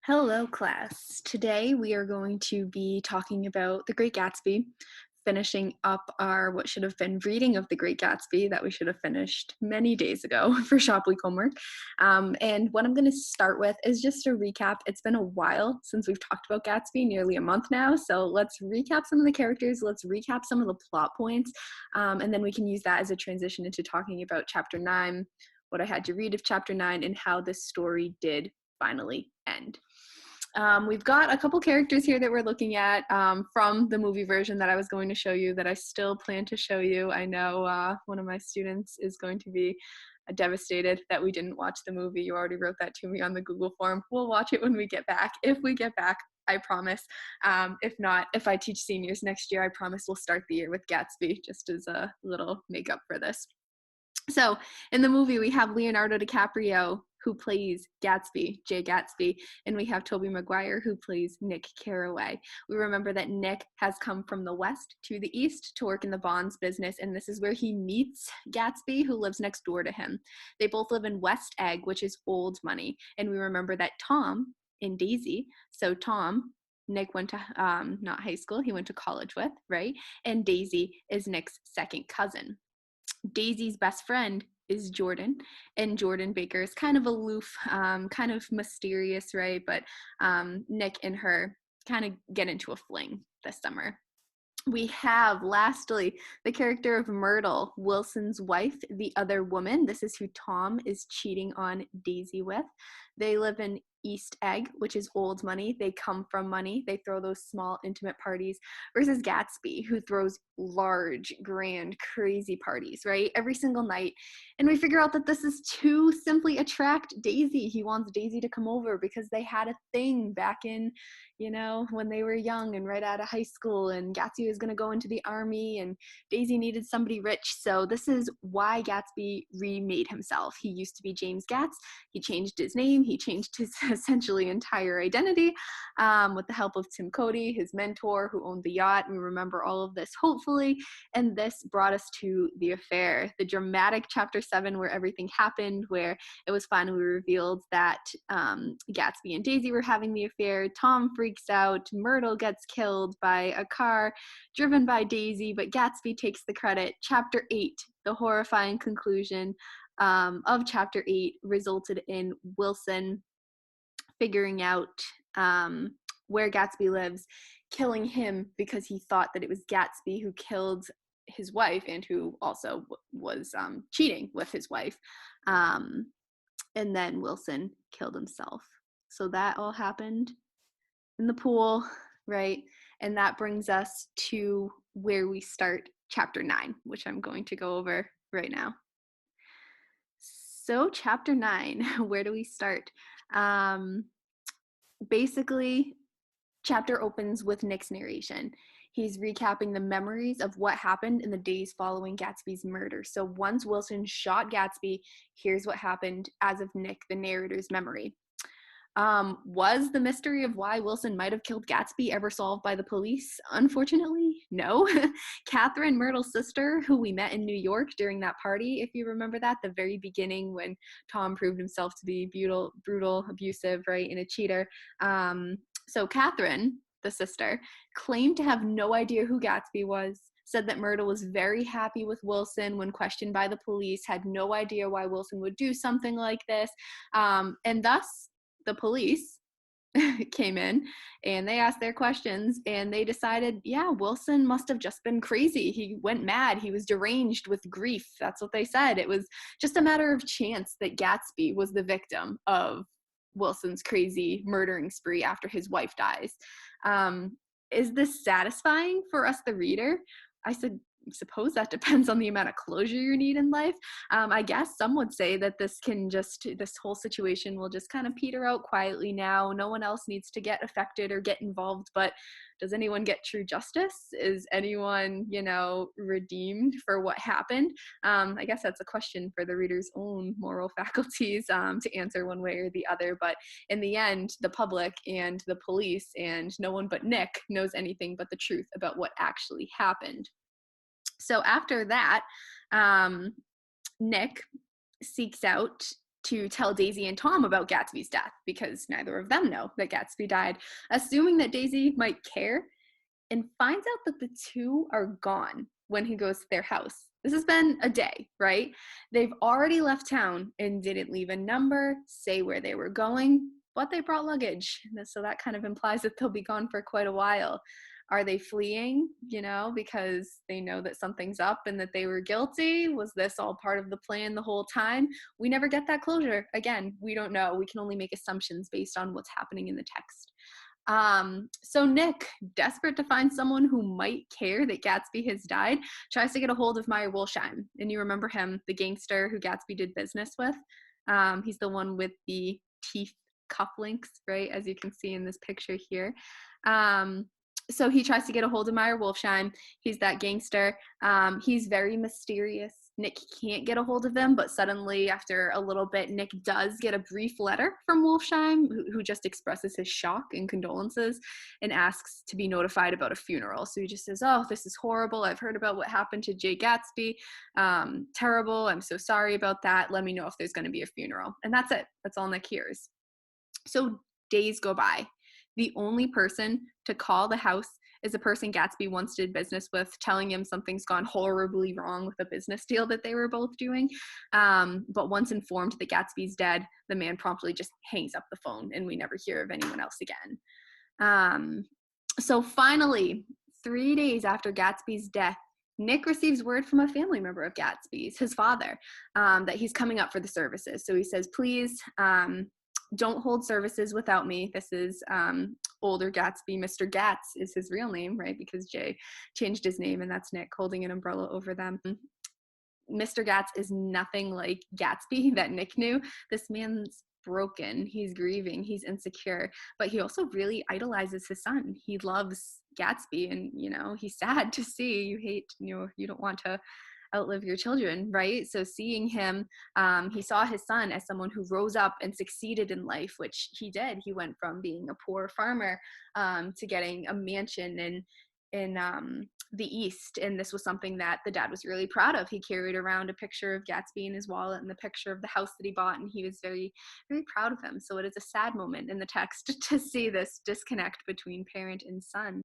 Hello, class. Today we are going to be talking about The Great Gatsby, finishing up our what should have been reading of The Great Gatsby that we should have finished many days ago for shop week homework. And what I'm going to start with is just a recap. It's been a while since we've talked about Gatsby, nearly a month now. So let's recap some of the characters, let's recap some of the plot points, and then we can use that as a transition into talking about Chapter 9, what I had to read of Chapter 9, and how this story did finally end. We've got a couple characters here that we're looking at from the movie version that I was going to show you, that I still plan to show you. I know one of my students is going to be devastated that we didn't watch the movie. You already wrote that to me on the Google form. We'll watch it when we get back. If we get back, I promise. If not, if I teach seniors next year, I promise we'll start the year with Gatsby, just as a little makeup for this. So in the movie, we have Leonardo DiCaprio, who plays Gatsby, Jay Gatsby, and we have Tobey Maguire, who plays Nick Carraway. We remember that Nick has come from the West to the East to work in the bonds business, and this is where he meets Gatsby, who lives next door to him. They both live in West Egg, which is old money, and we remember that Tom and Daisy, so Tom, Nick went to not high school, he went to college with, right? And Daisy is Nick's second cousin. Daisy's best friend is Jordan, and Jordan Baker is kind of aloof, kind of mysterious, right? But Nick and her kind of get into a fling this summer. We have, lastly, the character of Myrtle, Wilson's wife, the other woman. This is who Tom is cheating on Daisy with. They live in East Egg, which is old money. They come from money. They throw those small, intimate parties, versus Gatsby, who throws large, grand, crazy parties, right? Every single night. And we figure out that this is to simply attract Daisy. He wants Daisy to come over because they had a thing back in, when they were young and right out of high school, and Gatsby was going to go into the army, and Daisy needed somebody rich. So this is why Gatsby remade himself. He used to be James Gatz. He changed his name. He changed his essentially entire identity with the help of Tim Cody, his mentor, who owned the yacht. We remember all of this, hopefully. And this brought us to the affair, the dramatic Chapter 7, where everything happened, where it was finally revealed that Gatsby and Daisy were having the affair. Tom freaks out. Myrtle gets killed by a car driven by Daisy, but Gatsby takes the credit. Chapter 8, the horrifying conclusion of Chapter 8, resulted in Wilson figuring out where Gatsby lives, killing him because he thought that it was Gatsby who killed his wife and who also was cheating with his wife. And then Wilson killed himself. So that all happened in the pool, right? And that brings us to where we start Chapter 9, which I'm going to go over right now. So Chapter 9, where do we start? Basically, chapter opens with Nick's narration. He's recapping the memories of what happened in the days following Gatsby's murder. So once Wilson shot Gatsby, here's what happened as of Nick, the narrator's memory. Was the mystery of why Wilson might have killed Gatsby ever solved by the police? Unfortunately, no. Catherine, Myrtle's sister, who we met in New York during that party, if you remember that, the very beginning when Tom proved himself to be brutal, abusive, right, and a cheater. So Catherine, the sister, claimed to have no idea who Gatsby was, said that Myrtle was very happy with Wilson when questioned by the police, had no idea why Wilson would do something like this, and thus the police came in and they asked their questions, and they decided, yeah, Wilson must have just been crazy. He went mad. He was deranged with grief. That's what they said. It was just a matter of chance that Gatsby was the victim of Wilson's crazy murdering spree after his wife dies. Is this satisfying for us, the reader? I suppose that depends on the amount of closure you need in life. I guess some would say that this whole situation will just kind of peter out quietly now. No one else needs to get affected or get involved, but does anyone get true justice? Is anyone, redeemed for what happened? I guess that's a question for the reader's own moral faculties to answer one way or the other. But in the end, the public and the police and no one but Nick knows anything but the truth about what actually happened. So after that, Nick seeks out to tell Daisy and Tom about Gatsby's death because neither of them know that Gatsby died, assuming that Daisy might care, and finds out that the two are gone when he goes to their house. This has been a day, right? They've already left town and didn't leave a number, say where they were going, but they brought luggage. So that kind of implies that they'll be gone for quite a while. Are they fleeing, because they know that something's up and that they were guilty? Was this all part of the plan the whole time? We never get that closure. Again, we don't know. We can only make assumptions based on what's happening in the text. So Nick, desperate to find someone who might care that Gatsby has died, tries to get a hold of Meyer Wolfsheim. And you remember him, the gangster who Gatsby did business with. He's the one with the teeth cufflinks, right? As you can see in this picture here. So he tries to get a hold of Meyer Wolfsheim. He's that gangster. He's very mysterious. Nick can't get a hold of him, but suddenly, after a little bit, Nick does get a brief letter from Wolfsheim, who just expresses his shock and condolences and asks to be notified about a funeral. So he just says, "Oh, this is horrible. I've heard about what happened to Jay Gatsby. Terrible. I'm so sorry about that. Let me know if there's going to be a funeral." And that's it. That's all Nick hears. So days go by. The only person to call the house is a person Gatsby once did business with, telling him something's gone horribly wrong with a business deal that they were both doing. But once informed that Gatsby's dead, the man promptly just hangs up the phone and we never hear of anyone else again. So finally, 3 days after Gatsby's death, Nick receives word from a family member of Gatsby's, his father, that he's coming up for the services. So he says, "Please, don't hold services without me." This is older Gatsby. Mr. Gatz is his real name, right? Because Jay changed his name, and that's Nick holding an umbrella over them. Mr. Gatz is nothing like Gatsby that Nick knew. This man's broken. He's grieving. He's insecure. But he also really idolizes his son. He loves Gatsby, and, he's sad to see. You hate, you don't want to outlive your children, right? So seeing him, he saw his son as someone who rose up and succeeded in life, which he did. He went from being a poor farmer to getting a mansion in the East, and this was something that the dad was really proud of. He carried around a picture of Gatsby in his wallet and the picture of the house that he bought, and he was very, very proud of him. So it is a sad moment in the text to see this disconnect between parent and son.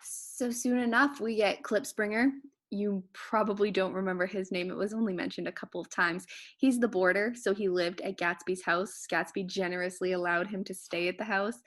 So soon enough, we get Klipspringer. You probably don't remember his name. It was only mentioned a couple of times. He's the boarder, so he lived at Gatsby's house. Gatsby generously allowed him to stay at the house.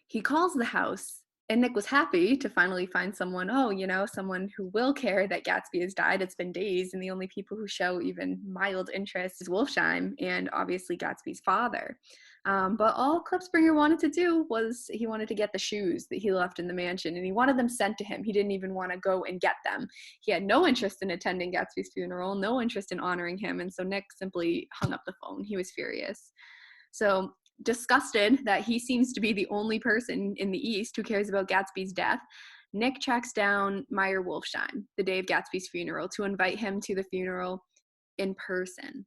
He calls the house, and Nick was happy to finally find someone, someone who will care that Gatsby has died. It's been days, and the only people who show even mild interest is Wolfsheim and obviously Gatsby's father. But all Klipspringer wanted to do was he wanted to get the shoes that he left in the mansion, and he wanted them sent to him. He didn't even want to go and get them. He had no interest in attending Gatsby's funeral, no interest in honoring him, and so Nick simply hung up the phone. He was furious. So disgusted that he seems to be the only person in the East who cares about Gatsby's death, Nick tracks down Meyer Wolfsheim the day of Gatsby's funeral to invite him to the funeral in person.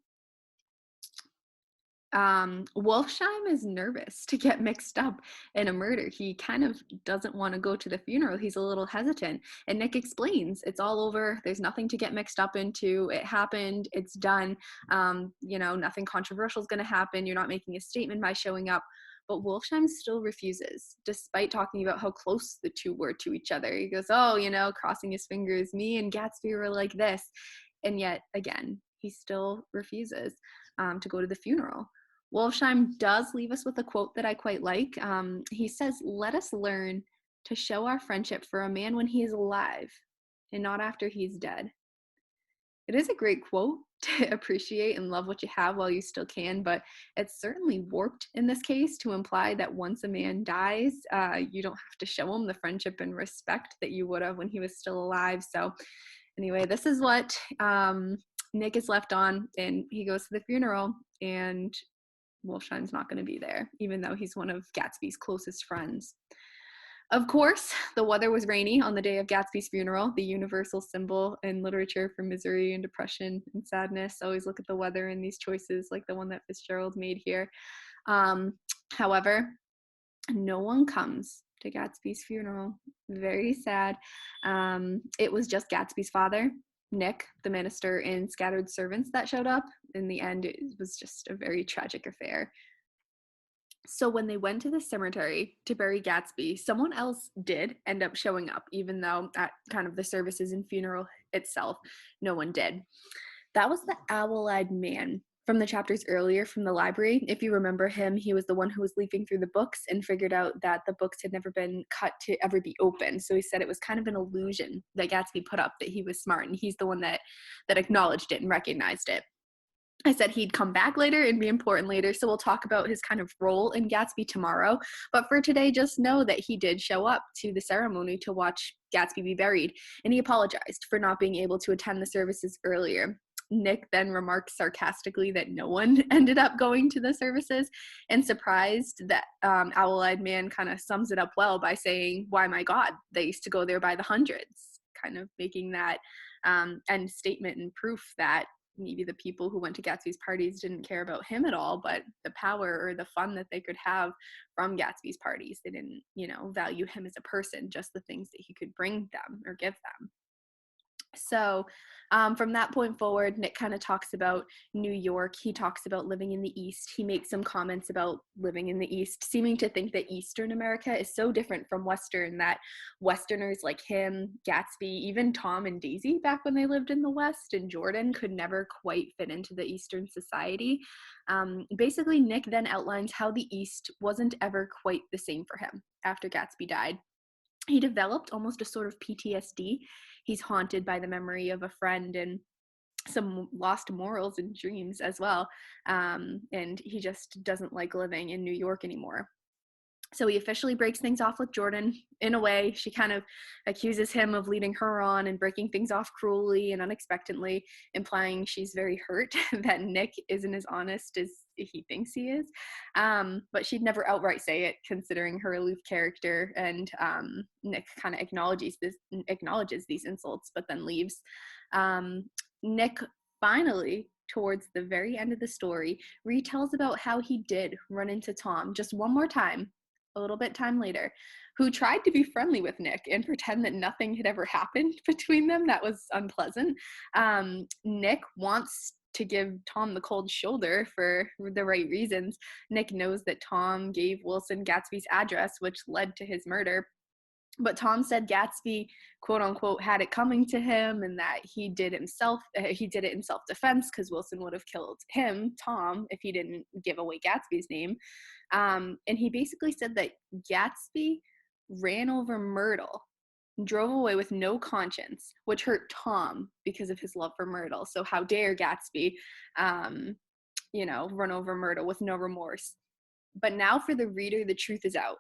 Wolfsheim is nervous to get mixed up in a murder. He kind of doesn't want to go to the funeral. He's a little hesitant. And Nick explains, it's all over. There's nothing to get mixed up into. It happened. It's done. Nothing controversial is going to happen. You're not making a statement by showing up. But Wolfsheim still refuses, despite talking about how close the two were to each other. He goes, crossing his fingers, me and Gatsby were like this. And yet, again, he still refuses to go to the funeral. Wolfsheim does leave us with a quote that I quite like. He says, "Let us learn to show our friendship for a man when he is alive and not after he's dead." It is a great quote to appreciate and love what you have while you still can, but it's certainly warped in this case to imply that once a man dies, you don't have to show him the friendship and respect that you would have when he was still alive. So anyway, this is what Nick is left on, and he goes to the funeral, and Wolfsheim's not going to be there, even though he's one of Gatsby's closest friends. Of course, the weather was rainy on the day of Gatsby's funeral, the universal symbol in literature for misery and depression and sadness. Always look at the weather in these choices, like the one that Fitzgerald made here. However, no one comes to Gatsby's funeral. Very sad. It was just Gatsby's father Nick, the minister, and scattered servants that showed up. In the end, it was just a very tragic affair. So when they went to the cemetery to bury Gatsby, someone else did end up showing up, even though at kind of the services and funeral itself, no one did. That was the owl-eyed man from the chapters earlier from the library. If you remember him, he was the one who was leafing through the books and figured out that the books had never been cut to ever be open. So he said it was kind of an illusion that Gatsby put up, that he was smart, and he's the one that acknowledged it and recognized it. I said he'd come back later and be important later, so we'll talk about his kind of role in Gatsby tomorrow. But for today, just know that he did show up to the ceremony to watch Gatsby be buried, and he apologized for not being able to attend the services earlier. Nick then remarked sarcastically that no one ended up going to the services, and surprised that Owl-Eyed Man kind of sums it up well by saying, "Why, my God, they used to go there by the hundreds," kind of making that end statement and proof that maybe the people who went to Gatsby's parties didn't care about him at all, but the power or the fun that they could have from Gatsby's parties. They didn't, value him as a person, just the things that he could bring them or give them. So from that point forward, Nick kind of talks about New York. He talks about living in the East. He makes some comments about living in the East, seeming to think that Eastern America is so different from Western, that Westerners like him, Gatsby, even Tom and Daisy back when they lived in the West, and Jordan could never quite fit into the Eastern society. Basically, Nick then outlines how the East wasn't ever quite the same for him after Gatsby died. He developed almost a sort of PTSD. He's haunted by the memory of a friend and some lost morals and dreams as well. And he just doesn't like living in New York anymore. So he officially breaks things off with Jordan. In a way, she kind of accuses him of leading her on and breaking things off cruelly and unexpectedly, implying she's very hurt that Nick isn't as honest as he thinks he is. But she'd never outright say it, considering her aloof character. And Nick kind of acknowledges these insults, but then leaves. Nick finally, towards the very end of the story, retells about how he did run into Tom just one more time, a little bit time later, who tried to be friendly with Nick and pretend that nothing had ever happened between them. That was unpleasant. Nick wants to give Tom the cold shoulder for the right reasons. Nick knows that Tom gave Wilson Gatsby's address, which led to his murder. But Tom said Gatsby, quote unquote, had it coming to him, and that he did it in self-defense, because Wilson would have killed him, Tom, if he didn't give away Gatsby's name. And he basically said that Gatsby ran over Myrtle, drove away with no conscience, which hurt Tom because of his love for Myrtle. So how dare Gatsby, run over Myrtle with no remorse. But now for the reader, the truth is out.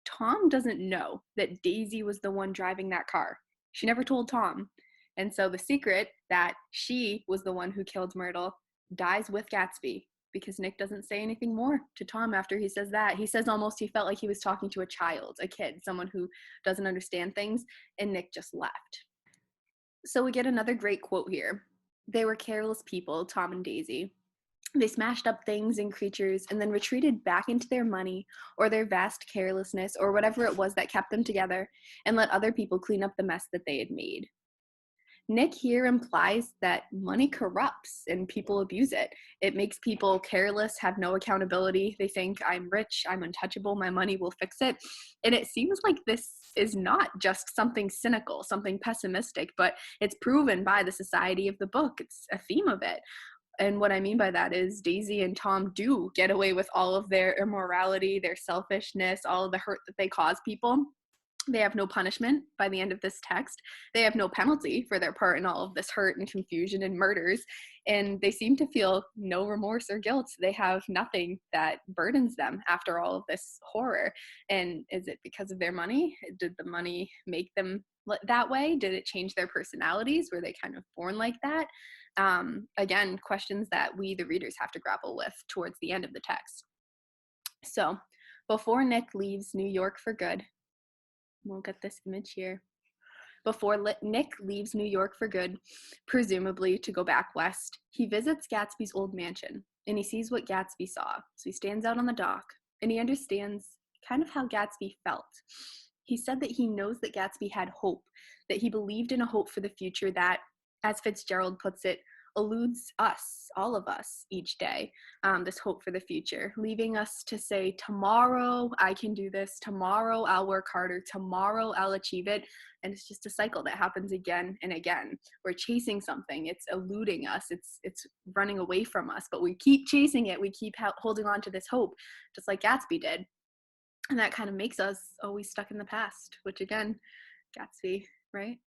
Tom doesn't know that Daisy was the one driving that car. She never told Tom. And so the secret that she was the one who killed Myrtle dies with Gatsby, because Nick doesn't say anything more to Tom after he says that. He says almost he felt like he was talking to a child, a kid, someone who doesn't understand things, and Nick just left. So we get another great quote here. They were careless people, Tom and Daisy. They smashed up things and creatures and then retreated back into their money or their vast carelessness or whatever it was that kept them together, and let other people clean up the mess that they had made. Nick here implies that money corrupts and people abuse it. It makes people careless, have no accountability. They think, I'm rich, I'm untouchable, my money will fix it. And it seems like this is not just something cynical, something pessimistic, but it's proven by the society of the book. It's a theme of it. And what I mean by that is Daisy and Tom do get away with all of their immorality, their selfishness, all of the hurt that they cause people. They have no punishment by the end of this text. They have no penalty for their part in all of this hurt and confusion and murders. And they seem to feel no remorse or guilt. They have nothing that burdens them after all of this horror. And is it because of their money? Did the money make them that way? Did it change their personalities? Were they kind of born like that? Again, questions that we, the readers, have to grapple with towards the end of the text. So before Nick leaves New York for good, we'll get this image here. Before Nick leaves New York for good, presumably to go back west, he visits Gatsby's old mansion, and he sees what Gatsby saw. So he stands out on the dock, and he understands kind of how Gatsby felt. He said that he knows that Gatsby had hope, that he believed in a hope for the future that, as Fitzgerald puts it, eludes us, all of us, each day, this hope for the future, leaving us to say, tomorrow I can do this, tomorrow I'll work harder, tomorrow I'll achieve it. And it's just a cycle that happens again and again. We're chasing something, it's eluding us, it's running away from us, but we keep chasing it, we keep holding on to this hope, just like Gatsby did. And that kind of makes us always stuck in the past, which again, Gatsby, right?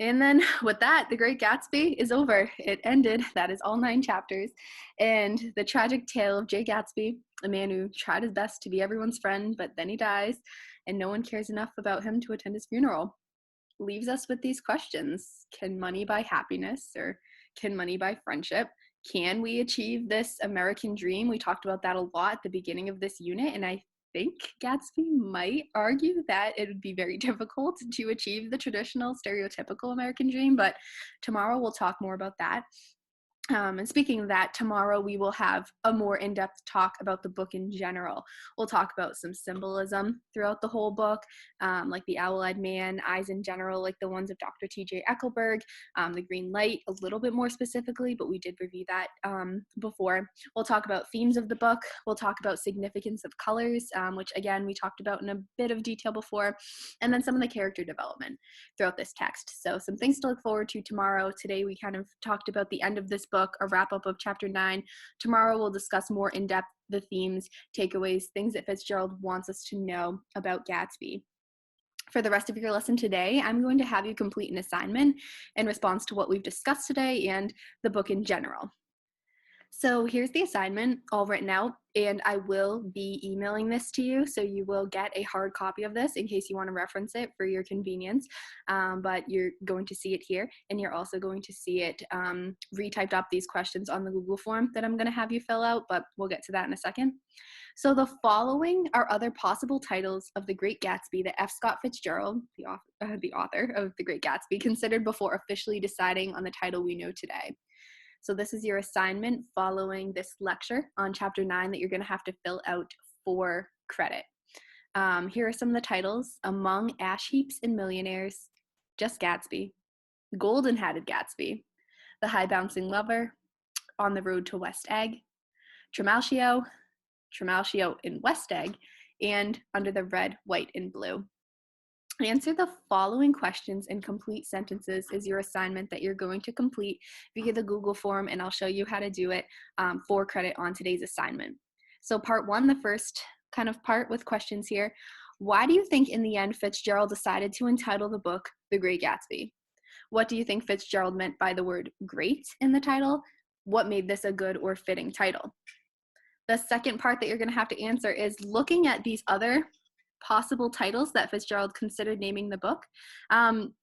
And then with that, The Great Gatsby is over. It ended. That is all 9 chapters. And the tragic tale of Jay Gatsby, a man who tried his best to be everyone's friend, but then he dies, and no one cares enough about him to attend his funeral, leaves us with these questions. Can money buy happiness, or can money buy friendship? Can we achieve this American dream? We talked about that a lot at the beginning of this unit, and I think Gatsby might argue that it would be very difficult to achieve the traditional stereotypical American dream, but tomorrow we'll talk more about that. And speaking of that, tomorrow we will have a more in-depth talk about the book in general. We'll talk about some symbolism throughout the whole book, like the owl-eyed man, eyes in general, like the ones of Dr. T.J. Eckelberg, the green light a little bit more specifically, but we did review that before. We'll talk about themes of the book. We'll talk about significance of colors, which again, we talked about in a bit of detail before, and then some of the character development throughout this text. So some things to look forward to tomorrow. Today we kind of talked about the end of this book, a wrap up of chapter 9. Tomorrow we'll discuss more in depth the themes, takeaways, things that Fitzgerald wants us to know about Gatsby. For the rest of your lesson today, I'm going to have you complete an assignment in response to what we've discussed today and the book in general. So here's the assignment all written out, and I will be emailing this to you, so you will get a hard copy of this in case you want to reference it for your convenience, but you're going to see it here, and you're also going to see it retyped up, these questions on the Google form that I'm going to have you fill out, but we'll get to that in a second. So the following are other possible titles of The Great Gatsby that F. Scott Fitzgerald, the author of The Great Gatsby, considered before officially deciding on the title we know today. So this is your assignment following this lecture on chapter 9 that you're going to have to fill out for credit. Here are some of the titles: Among Ash Heaps and Millionaires, Just Gatsby, Golden-Hatted Gatsby, The High Bouncing Lover, On the Road to West Egg, Trimalchio, Trimalchio in West Egg, and Under the Red, White, and Blue. Answer the following questions in complete sentences is your assignment that you're going to complete via the Google form, and I'll show you how to do it for credit on today's assignment. So part 1, the first kind of part with questions here. Why do you think in the end Fitzgerald decided to entitle the book The Great Gatsby? What do you think Fitzgerald meant by the word great in the title? What made this a good or fitting title? The second part that you're going to have to answer is, looking at these other possible titles that Fitzgerald considered naming the book,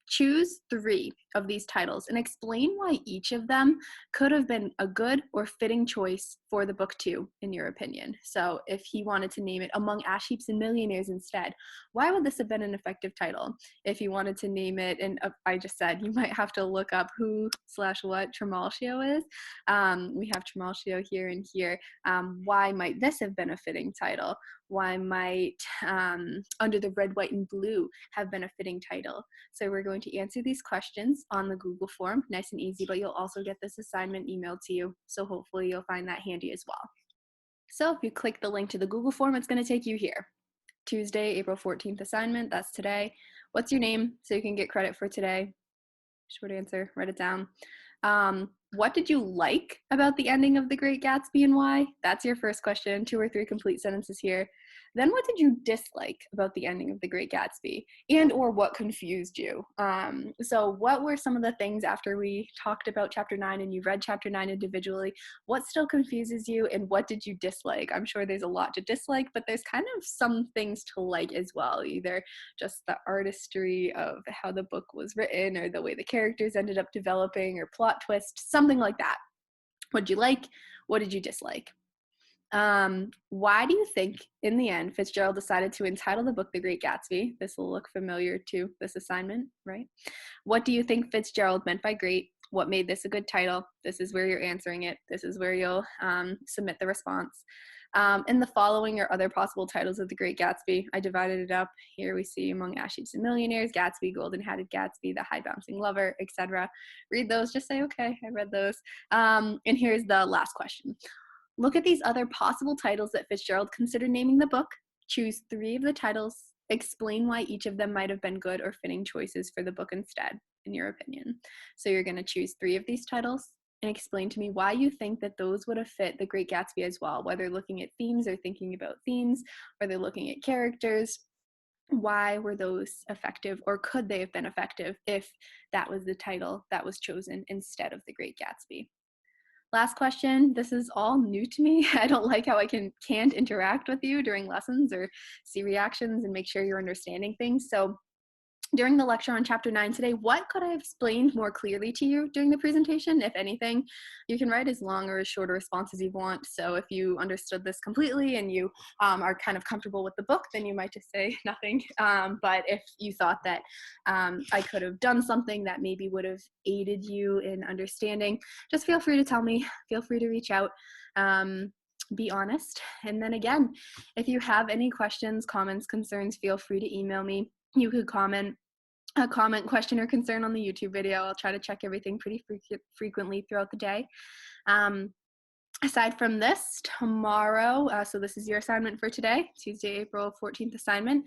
choose 3 of these titles and explain why each of them could have been a good or fitting choice for the book too, in your opinion. So if he wanted to name it Among Ash Heaps and Millionaires instead, why would this have been an effective title? If he wanted to name it, and I just said you might have to look up who/what Trimalchio is. We have Trimalchio here and here. Why might this have been a fitting title? Why might Under the Red, White, and Blue have been a fitting title? So we're going to answer these questions on the Google form, nice and easy, but you'll also get this assignment emailed to you, so hopefully you'll find that handy as well. So if you click the link to the Google form, it's going to take you here. Tuesday, April 14th assignment, that's today. What's your name so you can get credit for today? Short answer, write it down. What did you like about the ending of The Great Gatsby and why? That's your first question, 2 or 3 complete sentences here. Then what did you dislike about the ending of The Great Gatsby, and or what confused you? So what were some of the things after we talked about chapter 9 and you read chapter 9 individually, what still confuses you and what did you dislike? I'm sure there's a lot to dislike, but there's kind of some things to like as well, either just the artistry of how the book was written or the way the characters ended up developing or plot twist, something like that. What did you like? What did you dislike? Why do you think, in the end, Fitzgerald decided to entitle the book The Great Gatsby? This will look familiar to this assignment, right? What do you think Fitzgerald meant by great? What made this a good title? This is where you're answering it. This is where you'll submit the response. And the following are other possible titles of The Great Gatsby. I divided it up. Here we see Among Achievements and Millionaires, Gatsby, Golden-Hatted Gatsby, The High Bouncing Lover, etc. Read those, just say, okay, I read those. And here's the last question. Look at these other possible titles that Fitzgerald considered naming the book. Choose 3 of the titles. Explain why each of them might have been good or fitting choices for the book instead, in your opinion. So you're going to choose 3 of these titles and explain to me why you think that those would have fit The Great Gatsby as well, whether looking at themes or thinking about themes, or they're looking at characters. Why were those effective, or could they have been effective if that was the title that was chosen instead of The Great Gatsby? Last question. This is all new to me. I don't like how I can't interact with you during lessons or see reactions and make sure you're understanding things. So during the lecture on chapter 9 today, what could I have explained more clearly to you during the presentation, if anything? You can write as long or as short a response as you want. So if you understood this completely and you are kind of comfortable with the book, then you might just say nothing. But if you thought that I could have done something that maybe would have aided you in understanding, just feel free to tell me. Feel free to reach out. Be honest. And then again, if you have any questions, comments, concerns, feel free to email me. You could comment a comment, question, or concern on the YouTube video. I'll try to check everything pretty frequently throughout the day. Aside from this, tomorrow, so this is your assignment for today, Tuesday, April 14th assignment.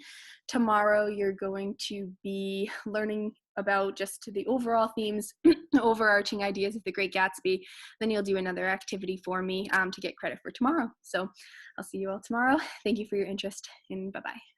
Tomorrow, you're going to be learning about just the overall themes, overarching ideas of The Great Gatsby. Then you'll do another activity for me to get credit for tomorrow. So I'll see you all tomorrow. Thank you for your interest, and bye-bye.